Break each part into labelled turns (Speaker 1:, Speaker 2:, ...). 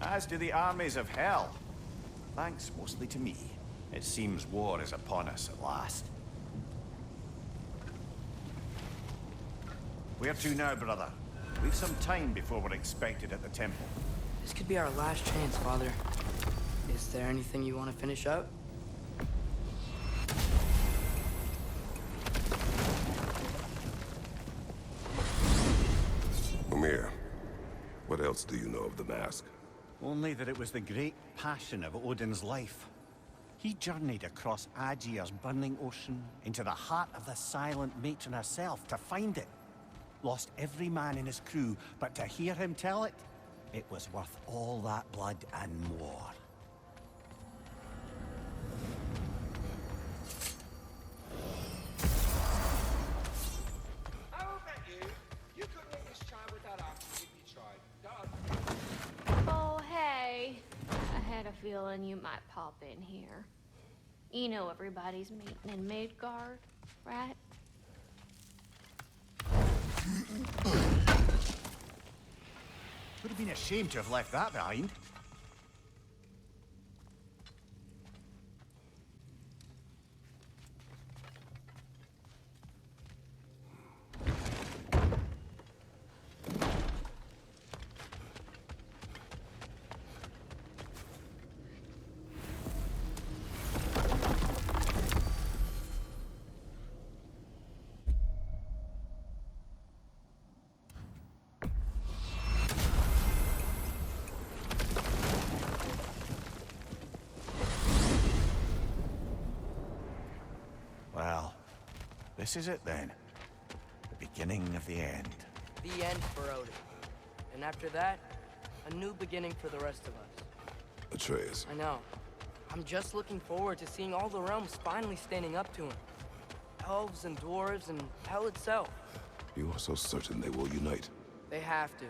Speaker 1: as do the armies of hell. Thanks mostly to me. It seems war is upon us at last. Where to now, brother? We've some time before we're expected at the temple.
Speaker 2: This could be our last chance, Father. Is there anything you want to finish up?
Speaker 3: Mimir, what else do you know of the mask?
Speaker 1: Only that it was the great passion of Odin's life. He journeyed across Aegir's burning ocean into the heart of the silent matron herself to find it. Lost every man in his crew, but to hear him tell it, it was worth all that blood and more.
Speaker 4: I will bet you couldn't make this child without asking if you tried.
Speaker 5: Oh, hey. I had a feeling you might pop in here. You know everybody's meeting in Midgard, right?
Speaker 1: Would have been a shame to have left that behind. Well, this is it then. The beginning of the end.
Speaker 2: The end for Odin. And after that, a new beginning for the rest of us.
Speaker 3: Atreus.
Speaker 2: I know. I'm just looking forward to seeing all the realms finally standing up to him. Elves and dwarves and hell itself.
Speaker 3: You are so certain they will unite.
Speaker 2: They have to.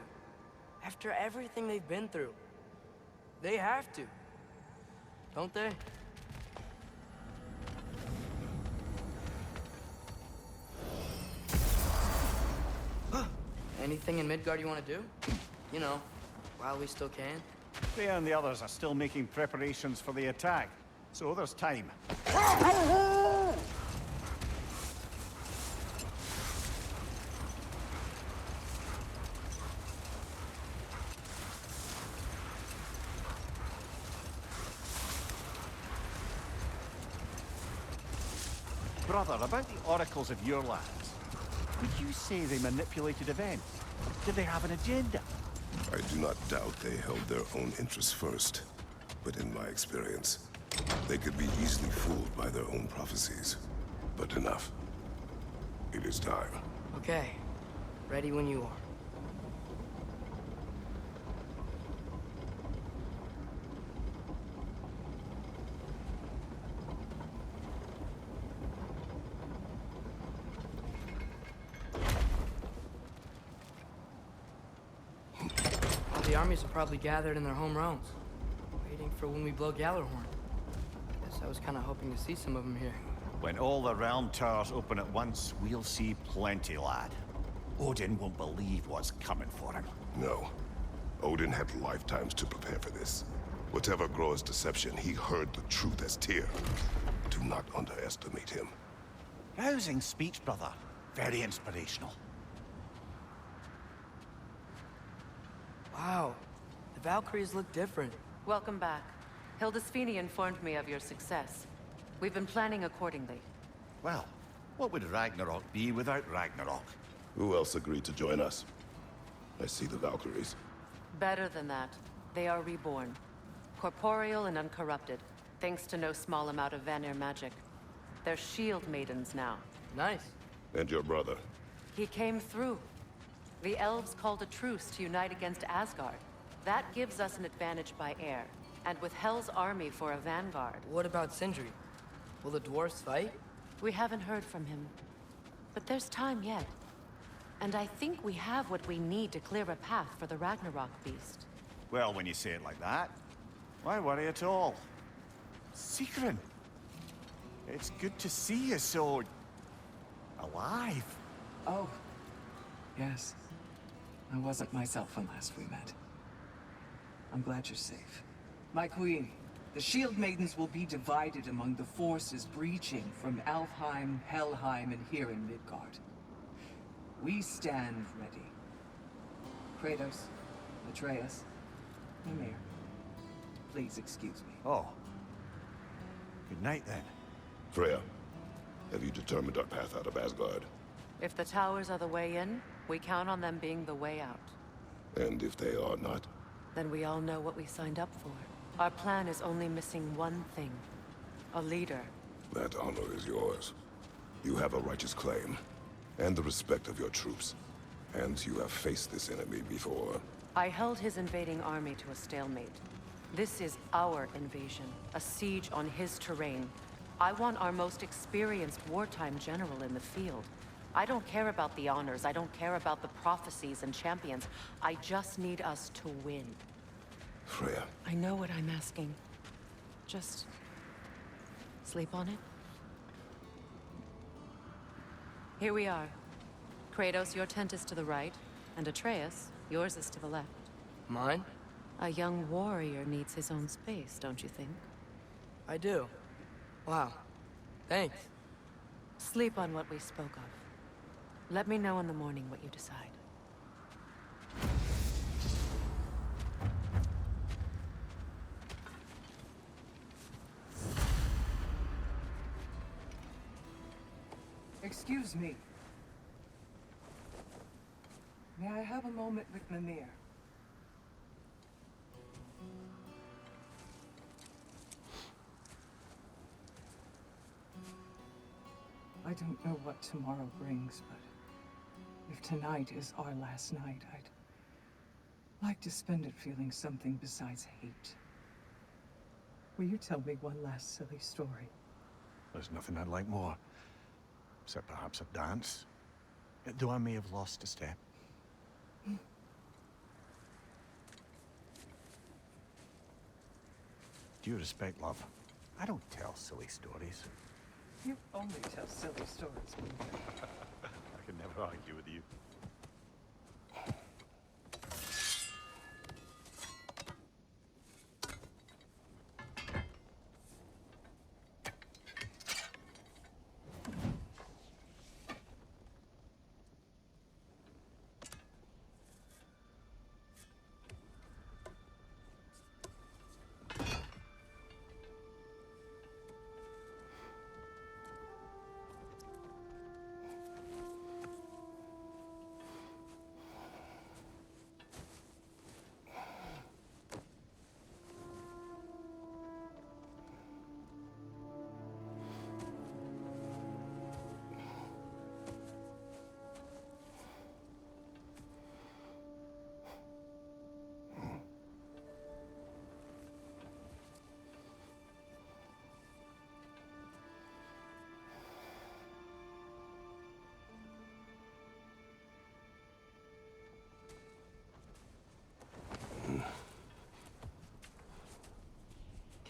Speaker 2: After everything they've been through. They have to. Don't they? Anything in Midgard you want to do? You know, while we still can.
Speaker 1: Freya and the others are still making preparations for the attack, so there's time. Brother, about the oracles of your lands, would you say they manipulated events? Did they have an agenda?
Speaker 3: I do not doubt they held their own interests first. But in my experience, they could be easily fooled by their own prophecies. But enough. It is time.
Speaker 2: Okay. Ready when you are. The armies are probably gathered in their home realms, waiting for when we blow Gjallarhorn. Guess I was kind of hoping to see some of them here.
Speaker 1: When all the realm towers open at once, we'll see plenty, lad. Odin won't believe what's coming for him.
Speaker 3: No. Odin had lifetimes to prepare for this. Whatever Groa's deception, he heard the truth as Tyr. Do not underestimate him.
Speaker 1: Rousing speech, brother. Very inspirational.
Speaker 2: Wow, the Valkyries look different.
Speaker 6: Welcome back. Hildisvini informed me of your success. We've been planning accordingly.
Speaker 1: Well, what would Ragnarok be without Ragnarok?
Speaker 3: Who else agreed to join us? I see the Valkyries.
Speaker 6: Better than that, they are reborn. Corporeal and uncorrupted, thanks to no small amount of Vanir magic. They're shield maidens now.
Speaker 2: Nice.
Speaker 3: And your brother?
Speaker 6: He came through. The elves called a truce to unite against Asgard. That gives us an advantage by air, and with Hell's army for a vanguard.
Speaker 2: What about Sindri? Will the dwarves fight?
Speaker 6: We haven't heard from him. But there's time yet. And I think we have what we need to clear a path for the Ragnarok beast.
Speaker 1: Well, when you say it like that, why worry at all? Sigrun! It's good to see you so... alive.
Speaker 7: Oh, yes. I wasn't myself when last we met. I'm glad you're safe. My queen, the Shield Maidens will be divided among the forces breaching from Alfheim, Helheim, and here in Midgard. We stand ready. Kratos, Atreus, Mimir, please excuse me.
Speaker 1: Oh. Good night, then.
Speaker 3: Freya, have you determined our path out of Asgard?
Speaker 6: If the towers are the way in, we count on them being the way out.
Speaker 3: And if they are not?
Speaker 6: Then we all know what we signed up for. Our plan is only missing one thing. A leader.
Speaker 3: That honor is yours. You have a righteous claim, and the respect of your troops. And you have faced this enemy before.
Speaker 6: I held his invading army to a stalemate. This is our invasion, a siege on his terrain. I want our most experienced wartime general in the field. I don't care about the honors, I don't care about the prophecies and champions. I just need us to win.
Speaker 3: Freya.
Speaker 6: I know what I'm asking. Just sleep on it. Here we are. Kratos, your tent is to the right, and Atreus, yours is to the left.
Speaker 2: Mine?
Speaker 6: A young warrior needs his own space, don't you think?
Speaker 2: I do. Wow. Thanks.
Speaker 6: Sleep on what we spoke of. Let me know in the morning what you decide.
Speaker 7: Excuse me. May I have a moment with Mimir? I don't know what tomorrow brings, but if tonight is our last night, I'd like to spend it feeling something besides hate. Will you tell me one last silly story?
Speaker 1: There's nothing I'd like more. Except perhaps a dance. Though I may have lost a step. Due respect, love. I don't tell silly stories.
Speaker 7: You only tell silly stories, Mimir.
Speaker 1: I can never argue with you.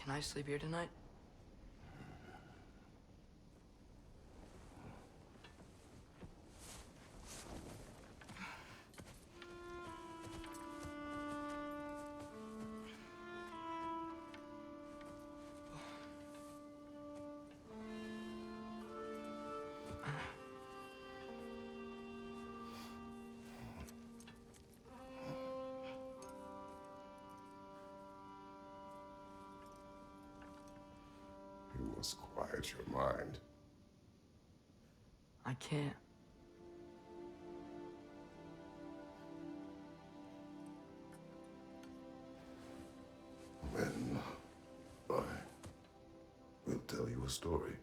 Speaker 2: Can I sleep here tonight?
Speaker 3: You must quiet your mind.
Speaker 2: I can't.
Speaker 3: Then I will tell you a story.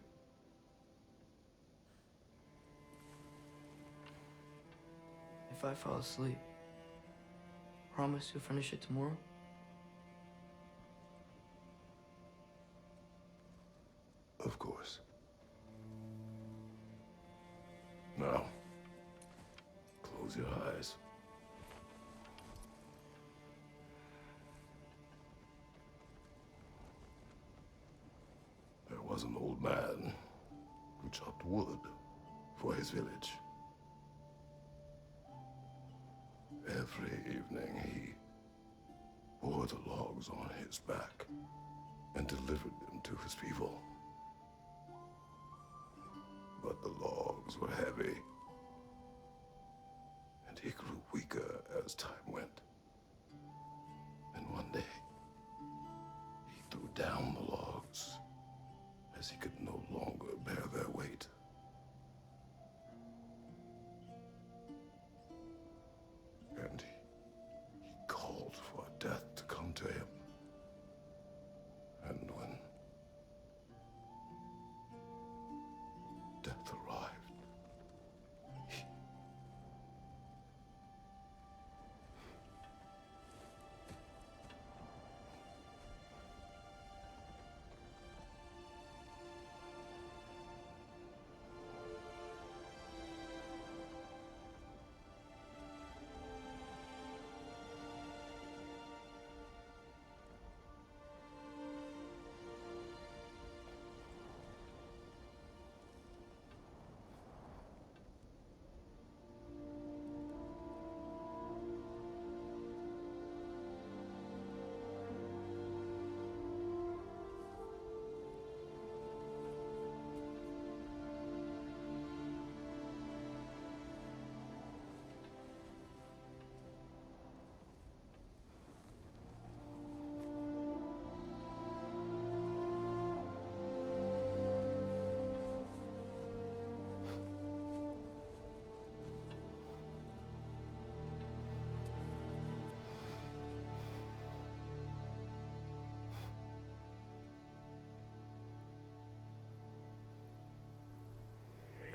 Speaker 2: If I fall asleep, promise you'll finish it tomorrow?
Speaker 3: Of course. Now, close your eyes. There was an old man who chopped wood for his village. Every evening he bore the logs on his back and delivered them to his people. But the logs were heavy, and he grew weaker as time went. And one day, he threw down the logs as he could no longer bear their weight. And he called for death to come to him. And when death arrived, he...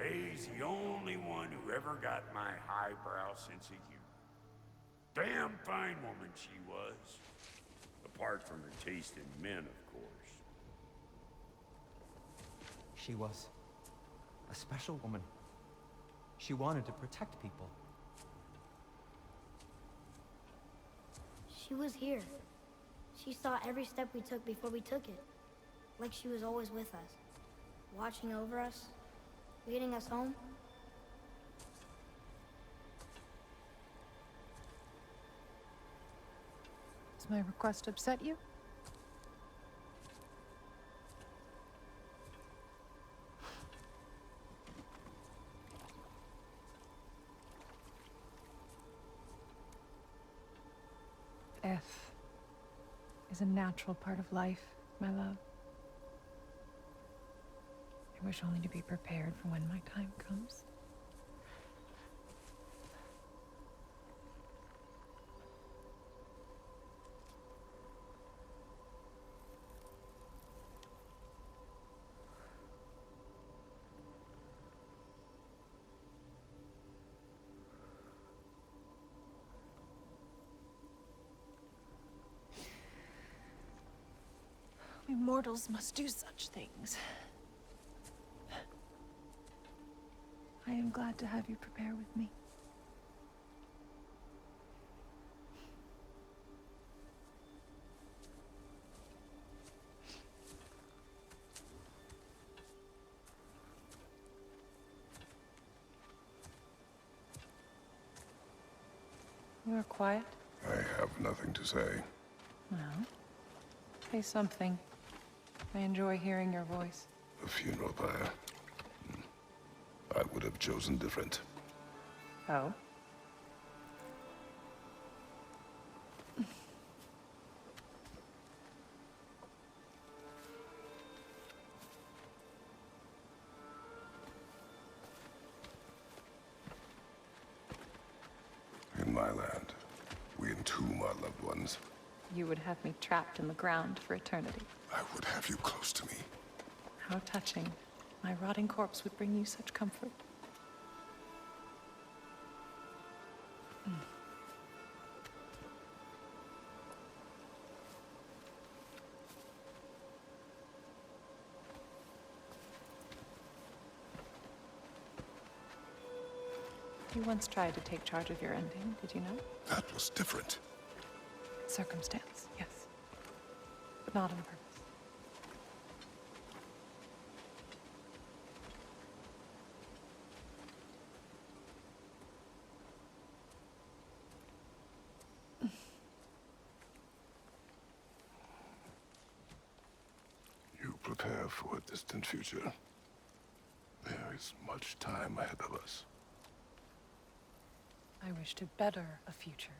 Speaker 8: He's the only one who ever got my highbrow sense of humor. Damn fine woman she was. Apart from her taste in men, of course.
Speaker 9: She was a special woman. She wanted to protect people.
Speaker 10: She was here. She saw every step we took before we took it. Like she was always with us. Watching over us. Leading us home.
Speaker 11: Does my request upset you? Death is a natural part of life, my love. I wish only to be prepared for when my time comes. We mortals must do such things. I am glad to have you prepare with me. You are quiet?
Speaker 3: I have nothing to say.
Speaker 11: Well, say something. I enjoy hearing your voice.
Speaker 3: A funeral pyre. I would have chosen different.
Speaker 11: Oh?
Speaker 3: In my land, we entomb our loved ones.
Speaker 11: You would have me trapped in the ground for eternity.
Speaker 3: I would have you close to me.
Speaker 11: How touching. My rotting corpse would bring you such comfort. You once tried to take charge of your ending, did you know?
Speaker 3: That was different.
Speaker 11: Circumstance, yes. But not on purpose.
Speaker 3: prepare for a distant future. There is much time ahead of us.
Speaker 11: I wish to better a future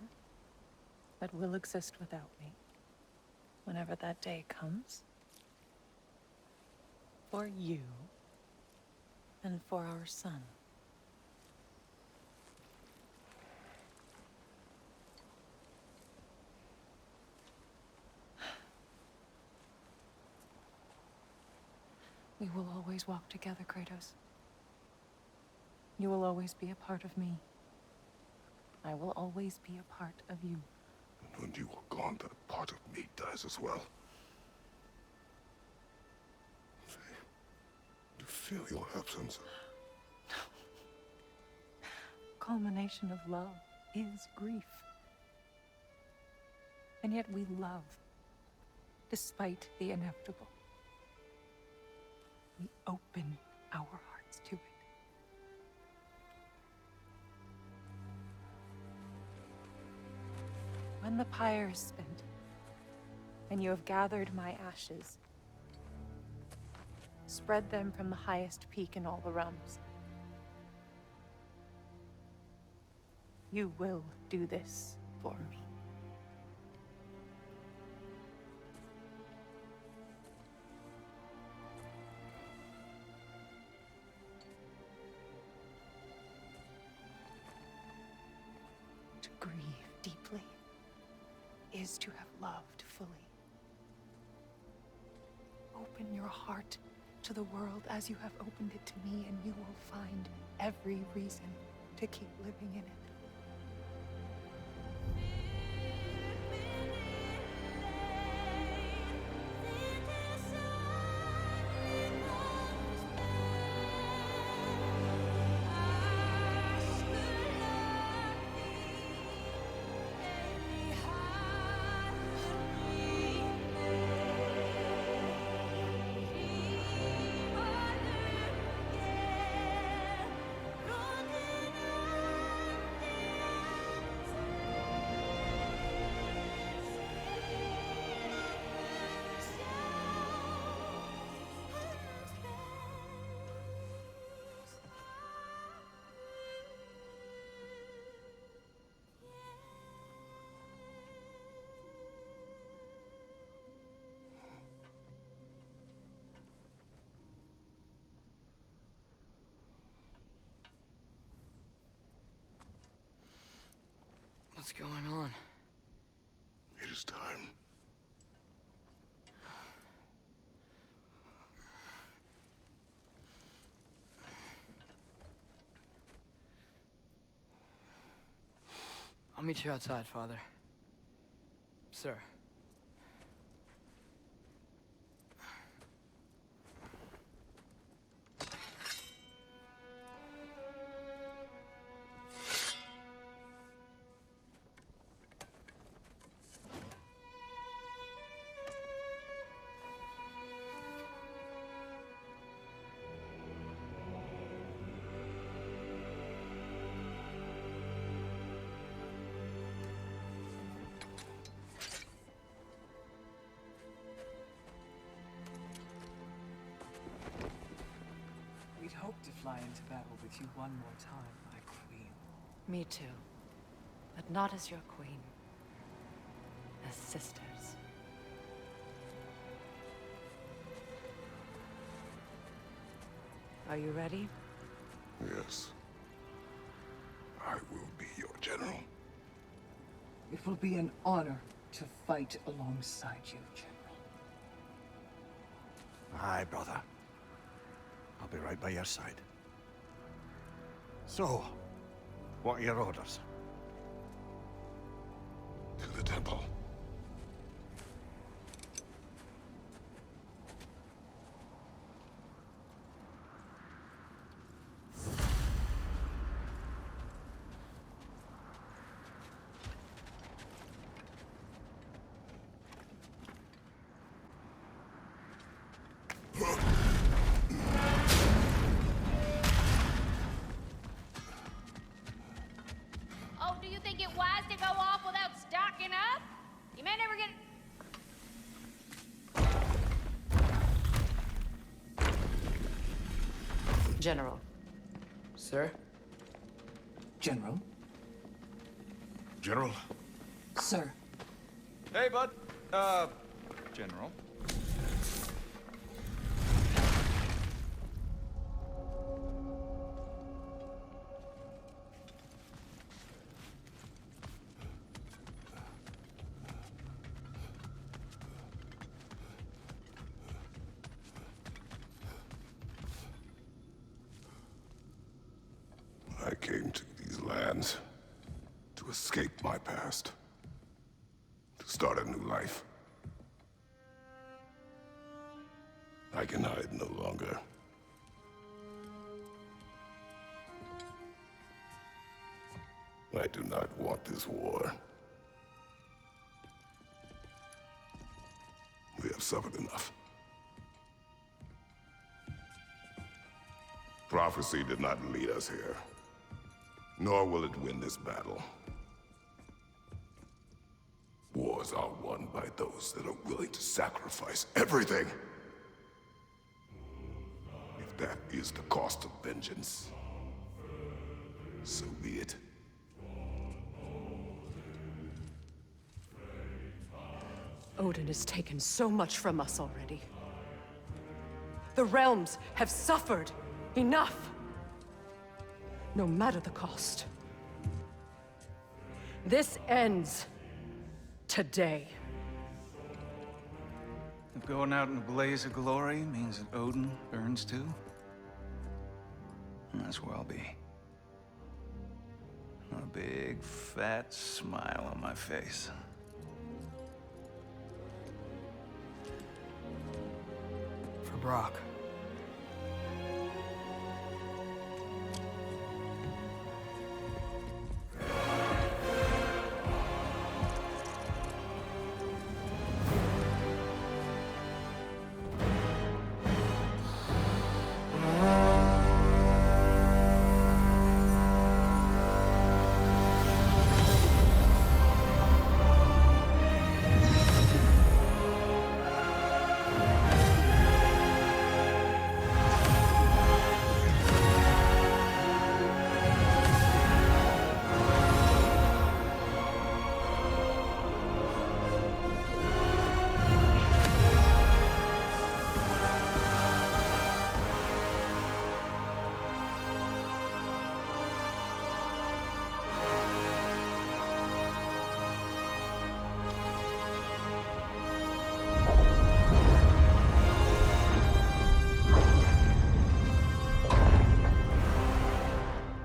Speaker 11: that will exist without me, whenever that day comes. For you, and for our son. We will always walk together, Kratos. You will always be a part of me. I will always be a part of you.
Speaker 3: And when you are gone, that part of me dies as well. To feel your absence.
Speaker 11: Culmination of love is grief. And yet we love, despite the inevitable. We open our hearts to it. When the pyre is spent, and you have gathered my ashes, spread them from the highest peak in all the realms. You will do this for me. To grieve deeply is to have loved fully. Open your heart to the world as you have opened it to me, and you will find every reason to keep living in it.
Speaker 2: What's going on?
Speaker 3: It is time.
Speaker 2: I'll meet you outside, Father. Sir.
Speaker 7: We'd hoped to fly into battle with you one more time, my queen.
Speaker 6: Me too. But not as your queen. As sisters. Are you ready?
Speaker 3: Yes. I will be your general.
Speaker 7: It will be an honor to fight alongside you, General.
Speaker 1: Aye, brother. I'll be right by your side. So, what are your orders?
Speaker 3: To the temple.
Speaker 5: Oh, do you think it wise to go off without stocking up? You may never get...
Speaker 6: General.
Speaker 2: Sir?
Speaker 7: General?
Speaker 3: General?
Speaker 7: Sir.
Speaker 12: Hey, bud. General.
Speaker 3: I came to these lands to escape my past, to start a new life. I can hide no longer. I do not want this war. We have suffered enough. Prophecy did not lead us here, nor will it win this battle. Wars are won by those that are willing to sacrifice everything. If that is the cost of vengeance, so be it.
Speaker 6: Odin has taken so much from us already. The realms have suffered enough. No matter the cost. This ends today.
Speaker 12: If going out in a blaze of glory means that Odin burns too, that's where I'll be. A big, fat smile on my face.
Speaker 2: For Brock.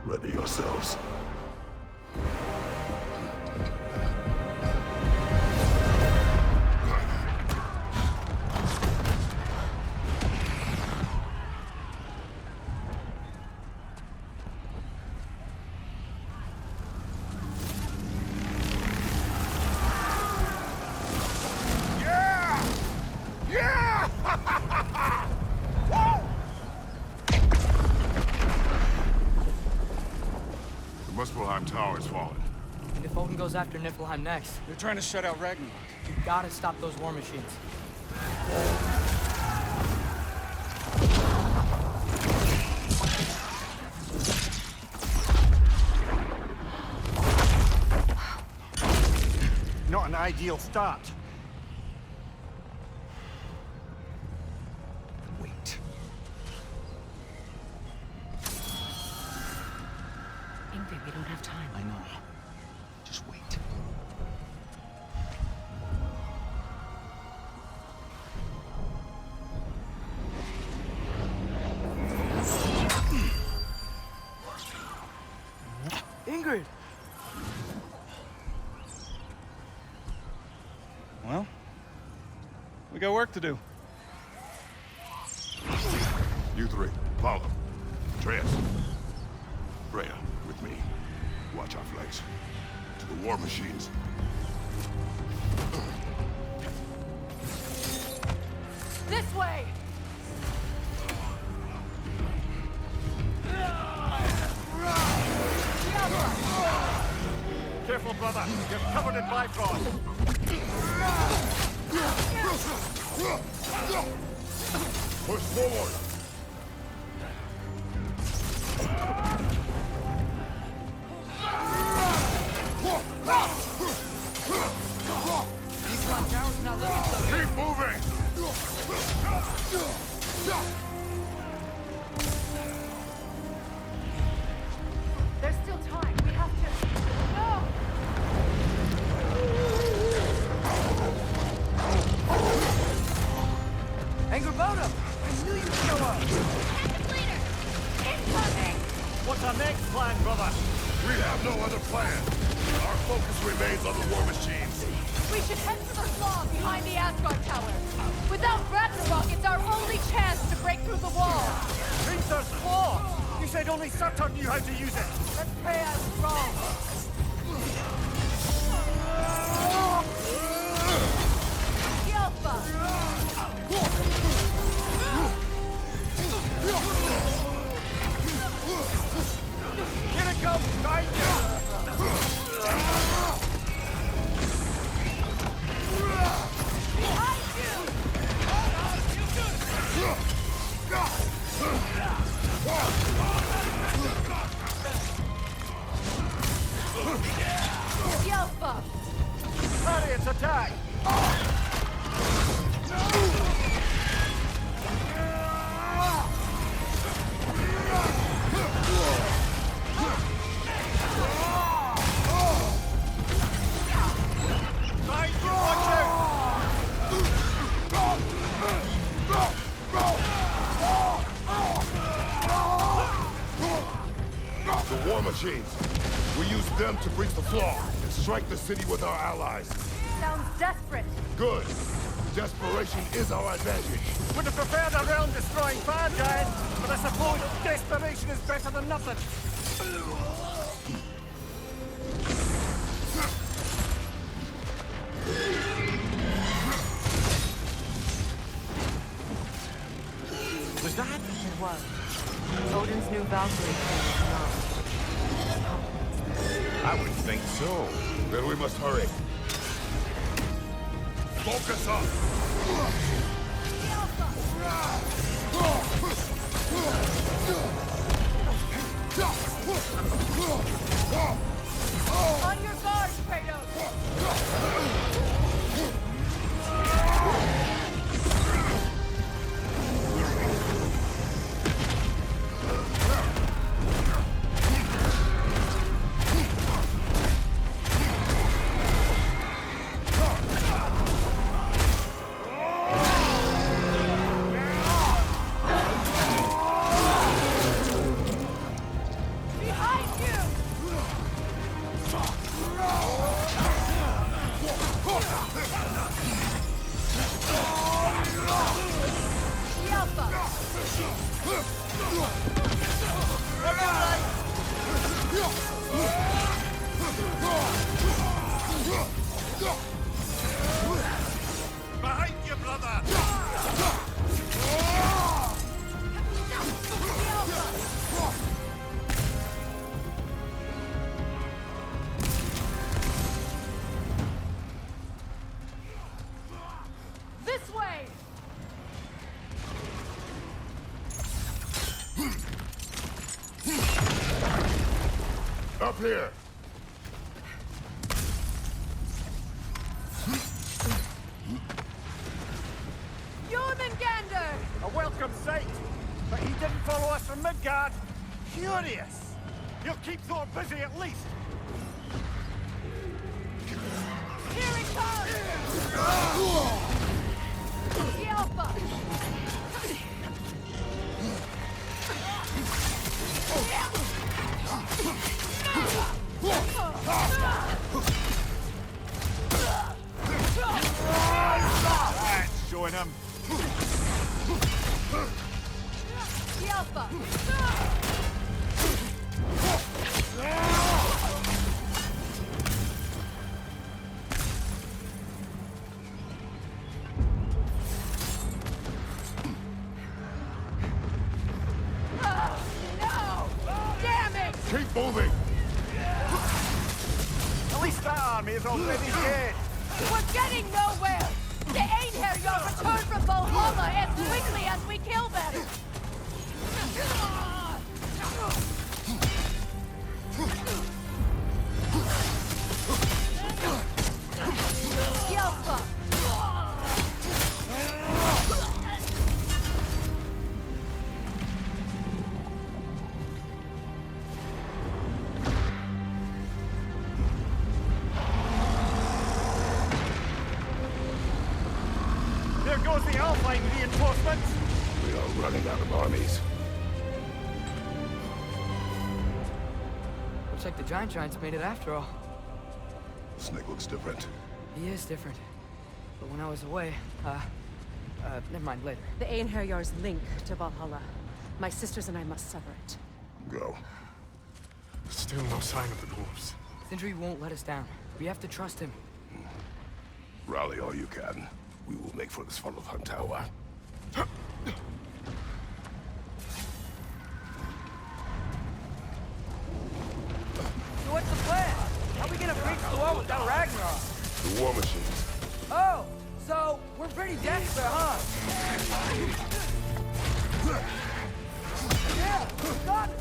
Speaker 3: Ready yourselves. The tower has fallen.
Speaker 2: And if Odin goes after Niflheim next,
Speaker 12: They're trying to shut out Ragnarok.
Speaker 2: you gotta stop those war machines.
Speaker 1: Not an ideal start.
Speaker 12: Wait.
Speaker 6: Ingrid, we don't have time.
Speaker 12: I know. Just wait.
Speaker 2: Ingrid!
Speaker 12: Well, we got work to do.
Speaker 3: You three, follow. Atreus. Freya, with me. Watch our flanks. To the war machines.
Speaker 6: This way!
Speaker 1: Careful, brother. You're covered in Bifrost.
Speaker 3: Push forward.
Speaker 1: What's our next plan, brother?
Speaker 3: We have no other plan. Our focus remains on the war machines.
Speaker 11: We should head for the flaw behind the Asgard Tower. Without Ragnarok, it's our only chance to break through the wall.
Speaker 1: Hringer's claw! You said only Saturn knew how to use it.
Speaker 11: That's Freya's wrong. Yelpa!
Speaker 1: Here it comes, guys!
Speaker 11: Behind you! Yelpa!
Speaker 1: Harriet's attack!
Speaker 3: The war machines. We use them to breach the flaw and strike the city with our allies.
Speaker 11: Sounds desperate.
Speaker 3: Good. Desperation is our advantage.
Speaker 1: Would have preferred a realm-destroying fire giant, but I suppose desperation is better than nothing.
Speaker 2: Was that?
Speaker 6: It was. Odin's new Valkyrie came along.
Speaker 3: I would think so. Then we must hurry. Focus up!
Speaker 11: On your guard, Kratos!
Speaker 1: Behind you, brother!
Speaker 11: This way!
Speaker 3: Up here!
Speaker 11: Jormungandr!
Speaker 1: A welcome sight, but he didn't follow us from Midgard. Curious. He'll keep Thor busy at least.
Speaker 11: Here it comes! Yelpa!
Speaker 1: That's showing him.
Speaker 11: Yelpa! No! Damn it!
Speaker 3: Keep moving!
Speaker 1: At least that army is already dead.
Speaker 11: We're getting nowhere! The Einherjar return from Valhalla as quickly as we kill them! Yelpa!
Speaker 1: There goes the Alpine reinforcements.
Speaker 3: We are running out of armies.
Speaker 2: Looks like the giant's made it after all.
Speaker 3: Snake looks different.
Speaker 2: He is different. But when I was away, never mind, later.
Speaker 6: The Einherjar's link to Valhalla. My sisters and I must sever it.
Speaker 3: Go.
Speaker 8: Still no sign of the dwarves.
Speaker 2: Sindri won't let us down. We have to trust him.
Speaker 3: Rally all you can. We will make for this funnel hunt tower.
Speaker 2: So what's the plan? How are we gonna breach the wall without Ragnarok?
Speaker 3: The war machines.
Speaker 2: Oh, so we're pretty desperate, huh? Yeah, got it!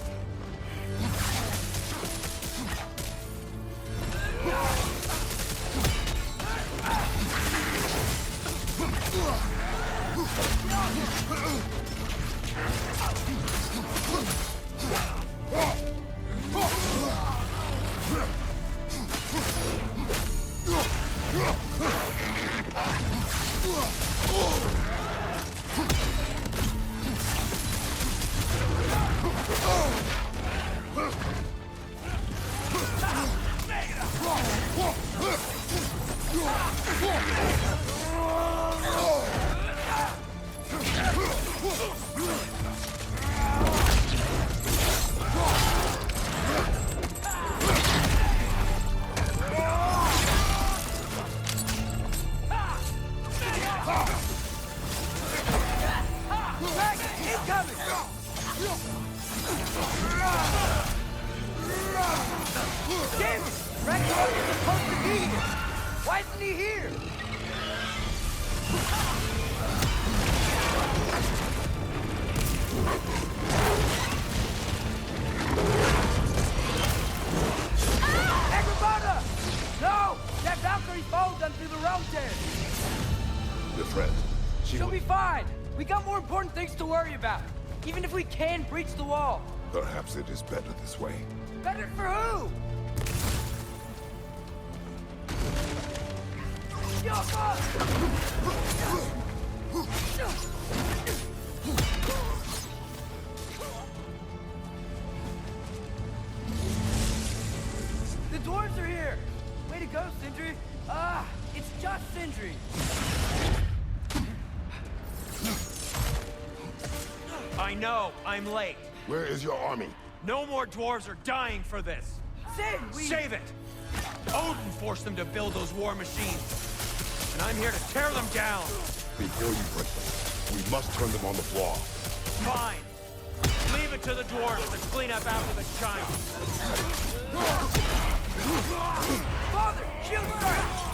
Speaker 2: Damn it! Ragnarok is supposed to be here! Why isn't he here? Agrabah! No! That Valkyrie followed them through the realm tear!
Speaker 3: Your friend.
Speaker 2: She'll be fine! We got more important things to worry about! Even if we can breach the wall!
Speaker 3: Perhaps it is better this way.
Speaker 2: Better for who? The dwarves are here! Way to go, Sindri! It's just Sindri!
Speaker 13: I know, I'm late.
Speaker 3: Where is your army?
Speaker 13: No more dwarves are dying for this!
Speaker 2: Sin,
Speaker 13: Save it! Odin forced them to build those war machines. And I'm here to tear them down!
Speaker 3: Before you break them, we must turn them on the floor.
Speaker 13: Fine. Leave it to the dwarves to clean up after the giants.
Speaker 2: Father, shield strike!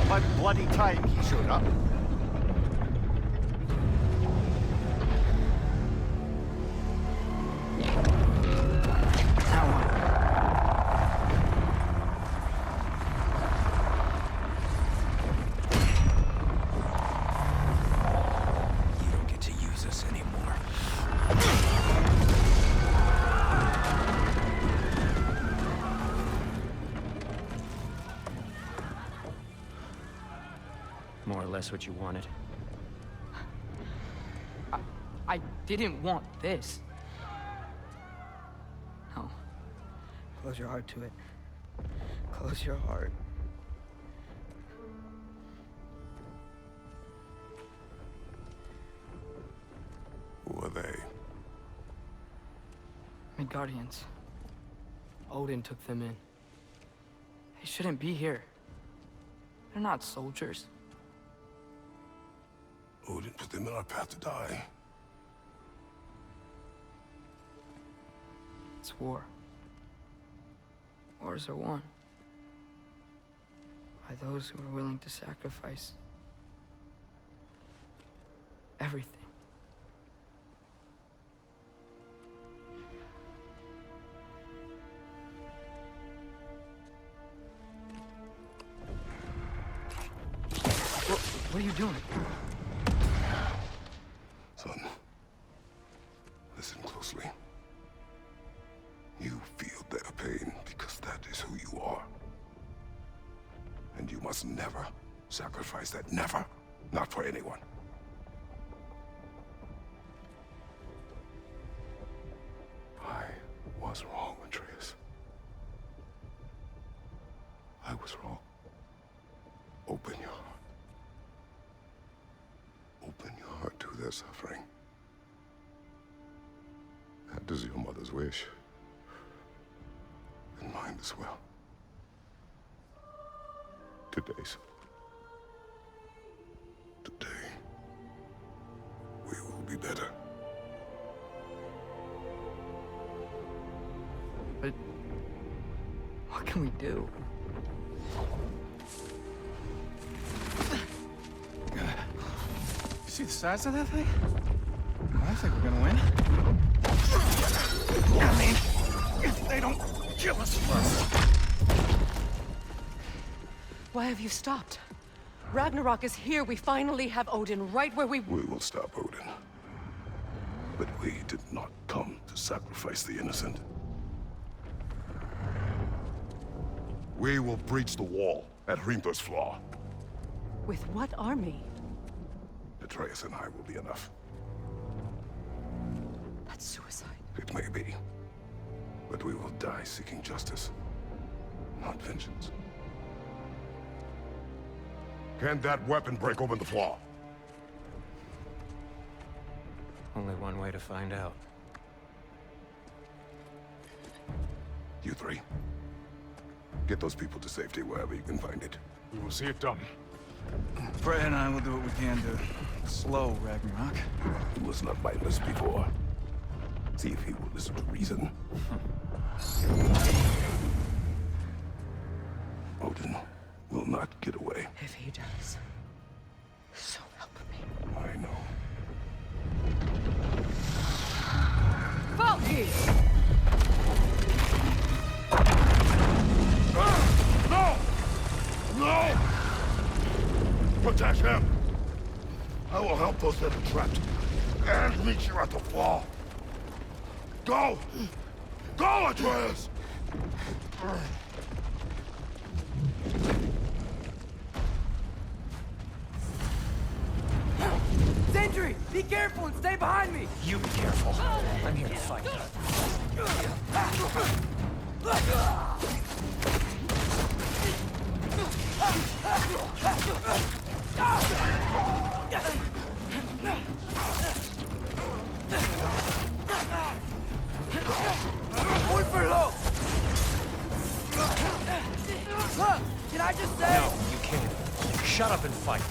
Speaker 1: About bloody time he showed up.
Speaker 13: You don't get to use us anymore. More or less what you wanted.
Speaker 2: I didn't want this. No. Close your heart to it. Close your heart.
Speaker 3: Who are they?
Speaker 2: Midgardians. Odin took them in. They shouldn't be here. They're not soldiers.
Speaker 3: Odin put them in our path to die.
Speaker 2: It's war. Wars are won by those who are willing to sacrifice everything. What are you doing?
Speaker 3: Son, listen closely. You feel their pain because that is who you are. And you must never sacrifice that. Never. Not for anyone. I was wrong, Atreus. I was wrong. Open your heart. Open your heart to their suffering. That is your mother's wish. And mine as well. Today's. Today, we will be better.
Speaker 2: But what can we do?
Speaker 12: See the size of that thing? I think we're gonna win. I mean, if they don't kill us first.
Speaker 6: Why have you stopped? Ragnarok is here. We finally have Odin right where we...
Speaker 3: We will stop Odin. But we did not come to sacrifice the innocent. We will breach the wall at Heimdal's flaw.
Speaker 6: With what army?
Speaker 3: Atreus and I will be enough.
Speaker 6: That's suicide.
Speaker 3: It may be. But we will die seeking justice, not vengeance. Can that weapon break open the flaw?
Speaker 9: Only one way to find out.
Speaker 3: You three. Get those people to safety wherever you can find it.
Speaker 12: We will see it done. Freya and I will do what we can to slow Ragnarok.
Speaker 3: He was not mindless before. See if he will listen to reason. Odin will not get away.
Speaker 6: If he does, so help me.
Speaker 3: I know.
Speaker 2: Falky!
Speaker 3: No! No! Protect him! I will help those that are trapped. And meet you at the fall. Go! Go, Atreus!
Speaker 2: Sentry! Be careful and stay behind me!
Speaker 9: You be careful. I'm here to fight.
Speaker 2: Muy for low! Can I just say?
Speaker 9: No, you can't. Shut up and fight.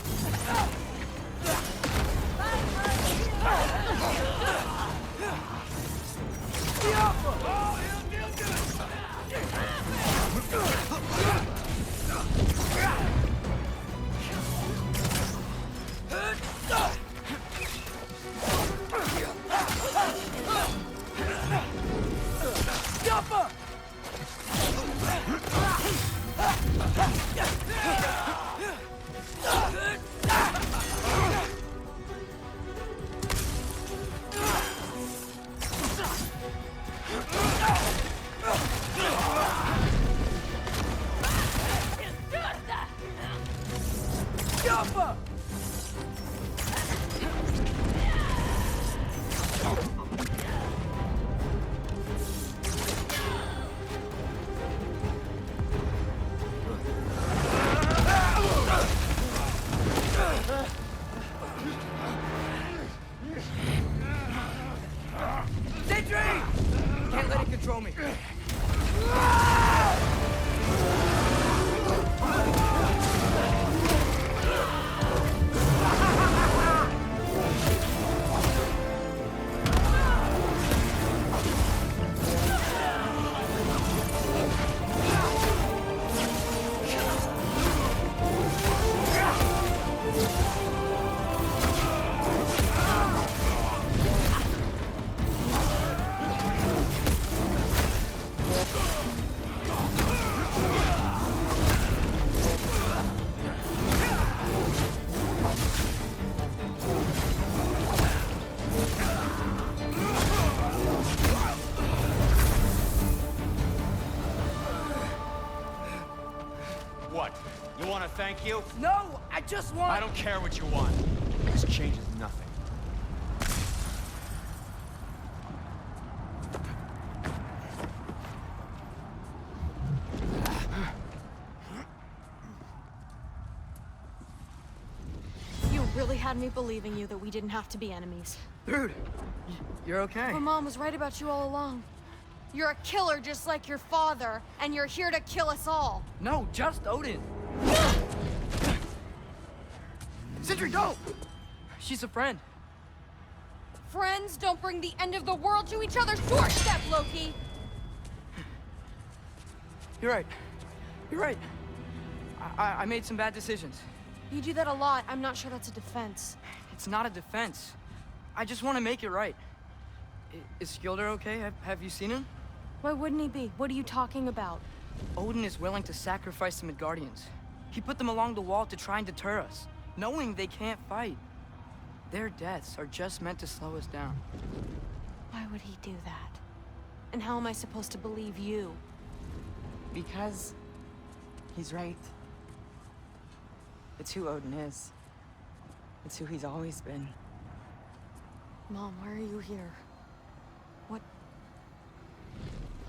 Speaker 2: Can't let it control me.
Speaker 13: want to thank you?
Speaker 2: No, I just want...
Speaker 13: I don't care what you want. This changes nothing.
Speaker 14: You really had me believing you that we didn't have to be enemies.
Speaker 2: Dude, you're okay.
Speaker 14: But Mom was right about you all along. You're a killer just like your father, and you're here to kill us all.
Speaker 2: No, just Odin. Sentry, go! She's a friend.
Speaker 14: Friends don't bring the end of the world to each other's doorstep, Loki!
Speaker 2: You're right. You're right. I made some bad decisions.
Speaker 14: You do that a lot. I'm not sure that's a defense.
Speaker 2: It's not a defense. I just want to make it right. Is Skilder okay? Have you seen him?
Speaker 14: Why wouldn't he be? What are you talking about?
Speaker 2: Odin is willing to sacrifice the Midgardians. He put them along the wall to try and deter us, knowing they can't fight. Their deaths are just meant to slow us down.
Speaker 14: Why would he do that? And how am I supposed to believe you?
Speaker 11: Because he's right. It's who Odin is. It's who he's always been.
Speaker 14: Mom, why are you here? What?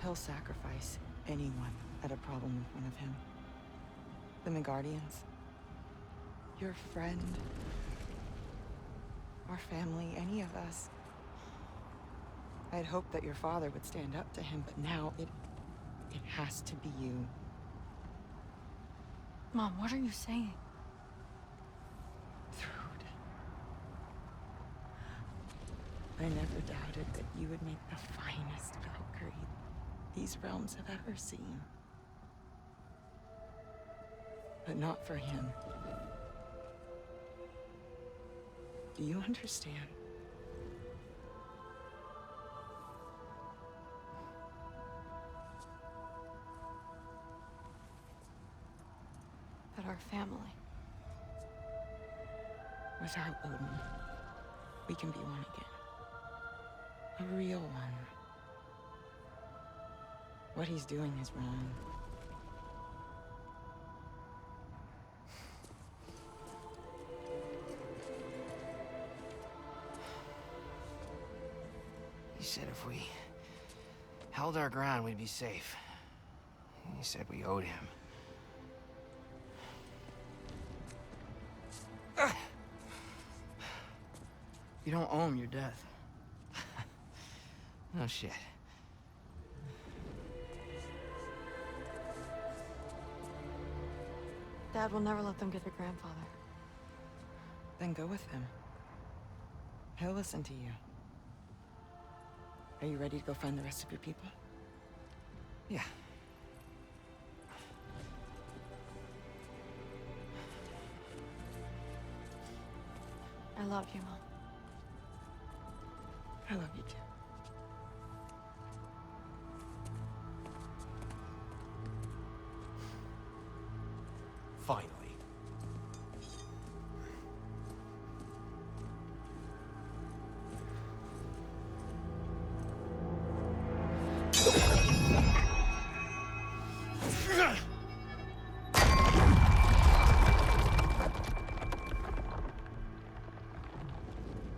Speaker 11: He'll sacrifice anyone at a problem in front of him. The Midgardians. Your friend. Our family, any of us. I'd hoped that your father would stand up to him, but now it has to be you.
Speaker 14: Mom, what are you saying?
Speaker 11: Thrud. I never doubted that you would make the finest Valkyrie these realms have ever seen. But not for him. Do you understand?
Speaker 14: That our family.
Speaker 11: Without Odin, we can be one again. A real one. What he's doing is wrong.
Speaker 15: He said if we held our ground, we'd be safe. He said we owed him.
Speaker 2: You don't owe him your death.
Speaker 15: No shit.
Speaker 14: Dad will never let them get their grandfather.
Speaker 11: Then go with him. He'll listen to you. Are you ready to go find the rest of your people?
Speaker 15: Yeah.
Speaker 14: I love you, Mom.
Speaker 11: I love you too.
Speaker 1: Finally.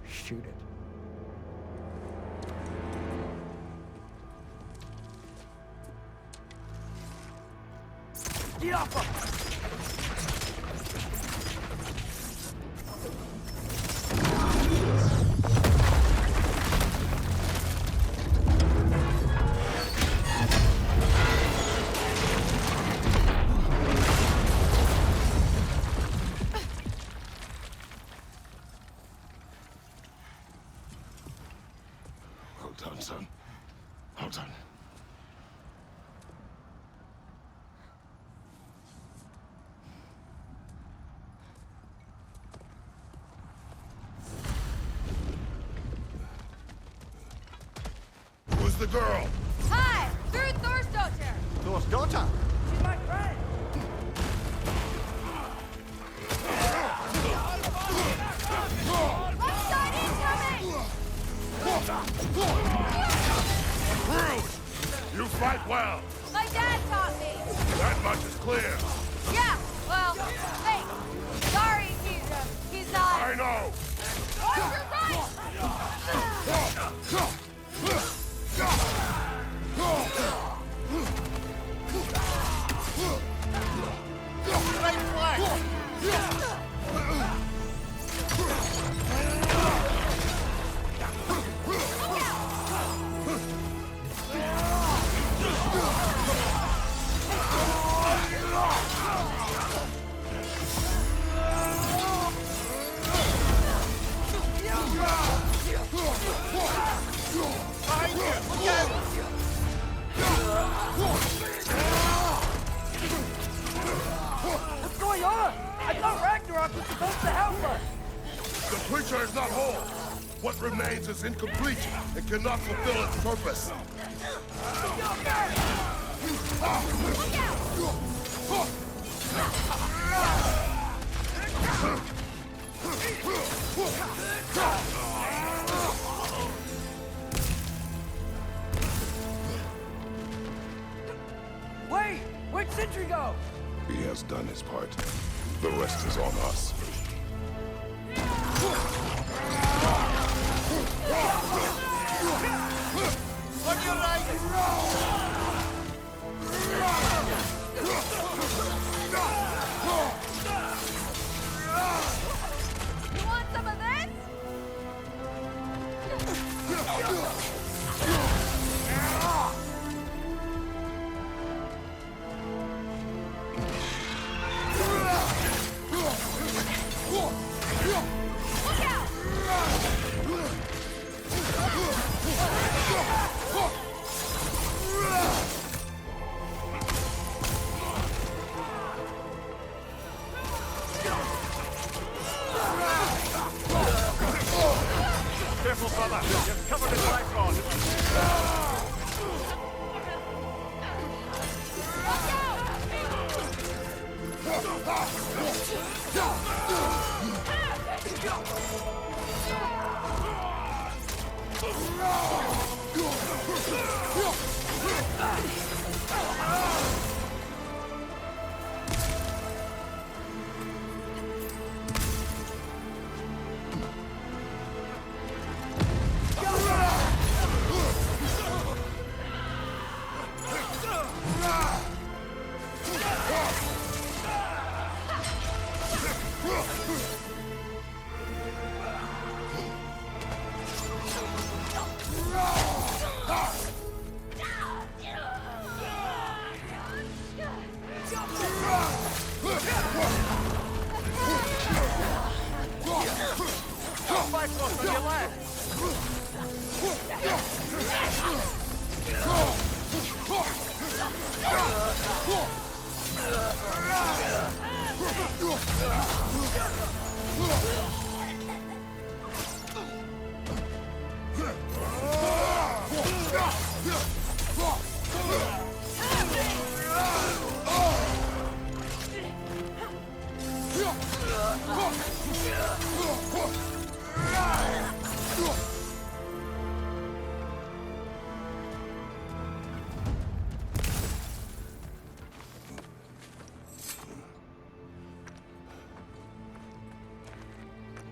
Speaker 9: Shoot it.
Speaker 2: Get off him!
Speaker 3: Well done, son. Well done. Who's the girl?
Speaker 14: Hi! Third Thor's daughter!
Speaker 1: Thor's daughter?
Speaker 2: She's my friend!
Speaker 14: Upside incoming!
Speaker 3: Rude! You fight well.
Speaker 14: My dad taught me!
Speaker 3: That much is clear.
Speaker 14: Yeah, Well, hey, sorry, he's not.
Speaker 3: I know!
Speaker 14: Oh, you're right!
Speaker 2: What's going on? I thought Ragnarok was supposed to help us.
Speaker 3: The creature is not whole. What remains is incomplete. It cannot fulfill its purpose.
Speaker 2: Wait! Where'd Sentry go?
Speaker 3: He has done his part. The rest is on us.
Speaker 14: You want some of this? Look out!
Speaker 1: Careful, brother. You're covered in life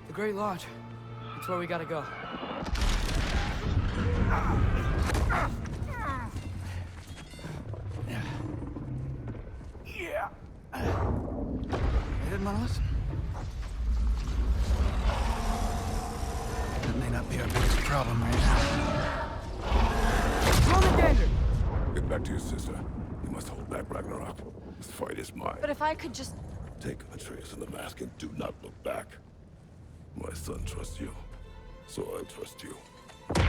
Speaker 2: The Great Lodge. That's where we gotta go.
Speaker 12: Yeah. They didn't want to listen. That may not be our biggest problem right now.
Speaker 2: Run the danger!
Speaker 3: Get back to your sister. You must hold back Ragnarok. This fight is mine.
Speaker 14: But if I could just...
Speaker 3: Take Atreus in the mask and do not look back. My son trusts you, so I trust you. Get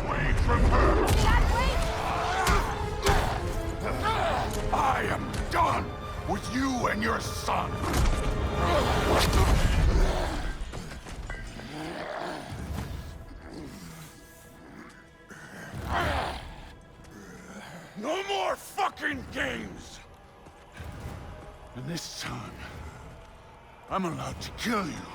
Speaker 3: away from her! I am done with you and your son! No more fucking games!
Speaker 8: And this time, I'm allowed to kill you.